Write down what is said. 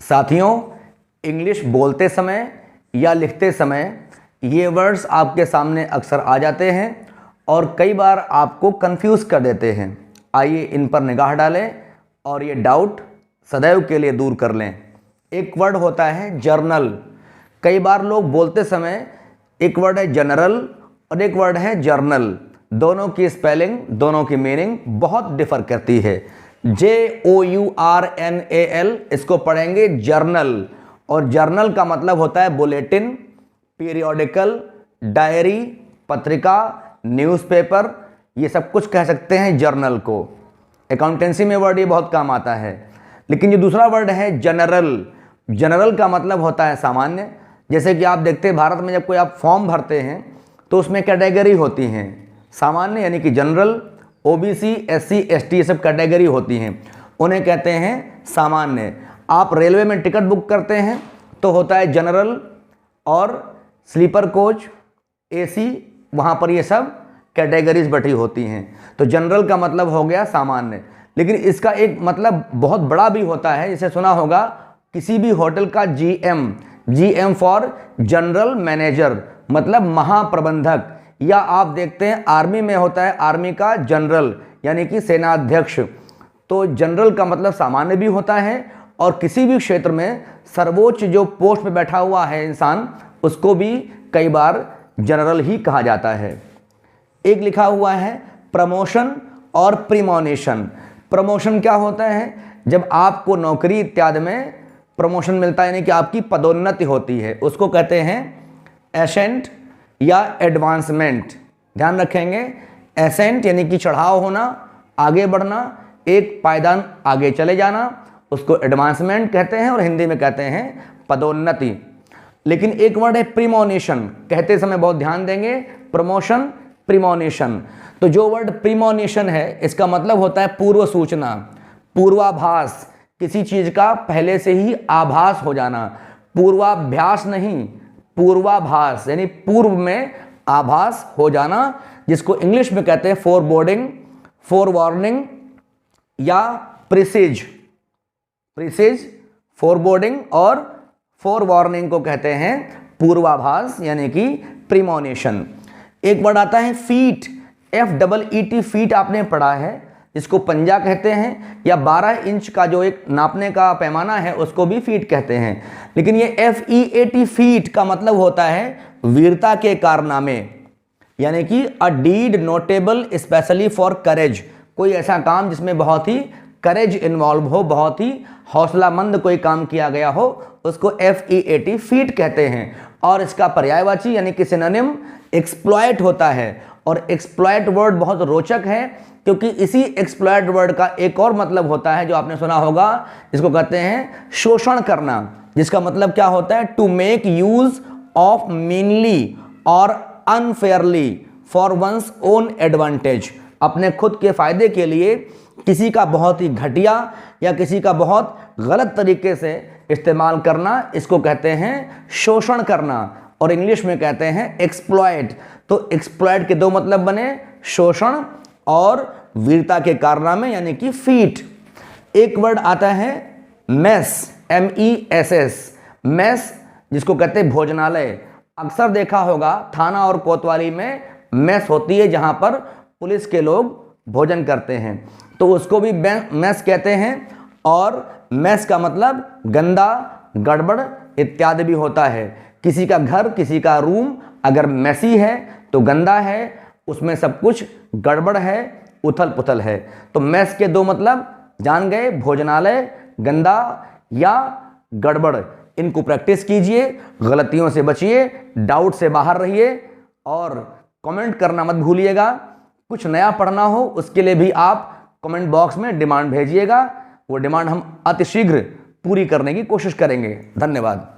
साथियों, इंग्लिश बोलते समय या लिखते समय ये वर्ड्स आपके सामने अक्सर आ जाते हैं और कई बार आपको कंफ्यूज कर देते हैं। आइए इन पर निगाह डालें और ये डाउट सदैव के लिए दूर कर लें। एक वर्ड होता है जर्नल। कई बार लोग बोलते समय एक वर्ड है जनरल और एक वर्ड है जर्नल। दोनों की स्पेलिंग, दोनों की मीनिंग बहुत डिफर करती है। JOURNAL इसको पढ़ेंगे जर्नल, और जर्नल का मतलब होता है बुलेटिन, पीरियोडिकल, डायरी, पत्रिका, न्यूज़पेपर, ये सब कुछ कह सकते हैं जर्नल को। अकाउंटेंसी में वर्ड ये बहुत काम आता है। लेकिन जो दूसरा वर्ड है जनरल, जनरल का मतलब होता है सामान्य। जैसे कि आप देखते हैं भारत में जब कोई आप फॉर्म भरते हैं तो उसमें कैटेगरी होती हैं। सामान्य यानी कि जनरल, OBC, SC, ST ये सब कैटेगरी होती हैं, उन्हें कहते हैं सामान्य। आप रेलवे में टिकट बुक करते हैं तो होता है जनरल और स्लीपर कोच, AC, वहाँ पर ये सब कैटेगरीज बैठी होती हैं। तो जनरल का मतलब हो गया सामान्य। लेकिन इसका एक मतलब बहुत बड़ा भी होता है। इसे सुना होगा किसी भी होटल का GM फॉर जनरल मैनेजर, मतलब महाप्रबंधक। या आप देखते हैं आर्मी में होता है आर्मी का जनरल यानी कि सेनाध्यक्ष। तो जनरल का मतलब सामान्य भी होता है और किसी भी क्षेत्र में सर्वोच्च जो पोस्ट पे बैठा हुआ है इंसान, उसको भी कई बार जनरल ही कहा जाता है। एक लिखा हुआ है प्रमोशन और प्रीमोनिशन। प्रमोशन क्या होता है? जब आपको नौकरी इत्यादि में प्रमोशन मिलता है यानी कि आपकी पदोन्नति होती है, उसको कहते हैं एसेंट या एडवांसमेंट। ध्यान रखेंगे, एसेंट यानी कि चढ़ाव होना, आगे बढ़ना, एक पायदान आगे चले जाना, उसको एडवांसमेंट कहते हैं और हिंदी में कहते हैं पदोन्नति। लेकिन एक वर्ड है प्रीमोनिशन, कहते समय बहुत ध्यान देंगे, प्रमोशन, प्रीमोनिशन। तो जो वर्ड प्रीमोनिशन है इसका मतलब होता है पूर्व सूचना, पूर्वाभास, किसी चीज का पहले से ही आभास हो जाना। पूर्वाभ्यास नहीं, पूर्वाभास यानी पूर्व में आभास हो जाना, जिसको इंग्लिश में कहते हैं फोरबोर्डिंग, फोरवार्निंग या प्रिसेज। फोरबोर्डिंग और फोरवार्निंग को कहते हैं पूर्वाभास यानी कि प्रीमोनिशन। एक वर्ड आता है फीट, FEET, फीट आपने पढ़ा है, इसको पंजा कहते हैं, या 12 इंच का जो एक नापने का पैमाना है उसको भी फीट कहते हैं। लेकिन ये FEAT, फीट का मतलब होता है वीरता के कारनामे, यानी कि a deed notable specially for courage. कोई ऐसा काम जिसमें बहुत ही करेज इन्वॉल्व हो, बहुत ही हौसलामंद कोई काम किया गया हो, उसको FEAT, फीट कहते हैं। और इसका पर्यायवाची यानी कि सिनोनिम एक्सप्लॉयट होता है। और एक्सप्लॉयट वर्ड बहुत रोचक है क्योंकि इसी एक्सप्लॉयट वर्ड का एक और मतलब होता है जो आपने सुना होगा, इसको कहते हैं शोषण करना, जिसका मतलब क्या होता है? टू मेक यूज ऑफ मीनली और unfairly for one's own advantage. अपने खुद के फायदे के लिए किसी का बहुत ही घटिया या किसी का बहुत गलत तरीके से इस्तेमाल करना, इसको कहते हैं शोषण करना, और इंग्लिश में कहते हैं एक्सप्लॉयट। तो एक्सप्लॉयट के दो मतलब बने, शोषण और वीरता के कारनामे यानी कि फीट। एक वर्ड आता है मेस, MESS, मेस, जिसको कहते हैं भोजनालय। अक्सर देखा होगा थाना और कोतवाली में मेस होती है जहां पर पुलिस के लोग भोजन करते हैं, तो उसको भी मेस कहते हैं। और मेस का मतलब गंदा, गड़बड़ इत्यादि भी होता है। किसी का घर, किसी का रूम अगर मेसी है तो गंदा है, उसमें सब कुछ गड़बड़ है, उथल पुथल है। तो मेस के दो मतलब जान गए, भोजनालय, गंदा या गड़बड़। इनको प्रैक्टिस कीजिए, गलतियों से बचिए, डाउट से बाहर रहिए और कमेंट करना मत भूलिएगा। कुछ नया पढ़ना हो उसके लिए भी आप कमेंट बॉक्स में डिमांड भेजिएगा, वो डिमांड हम अतिशीघ्र पूरी करने की कोशिश करेंगे। धन्यवाद।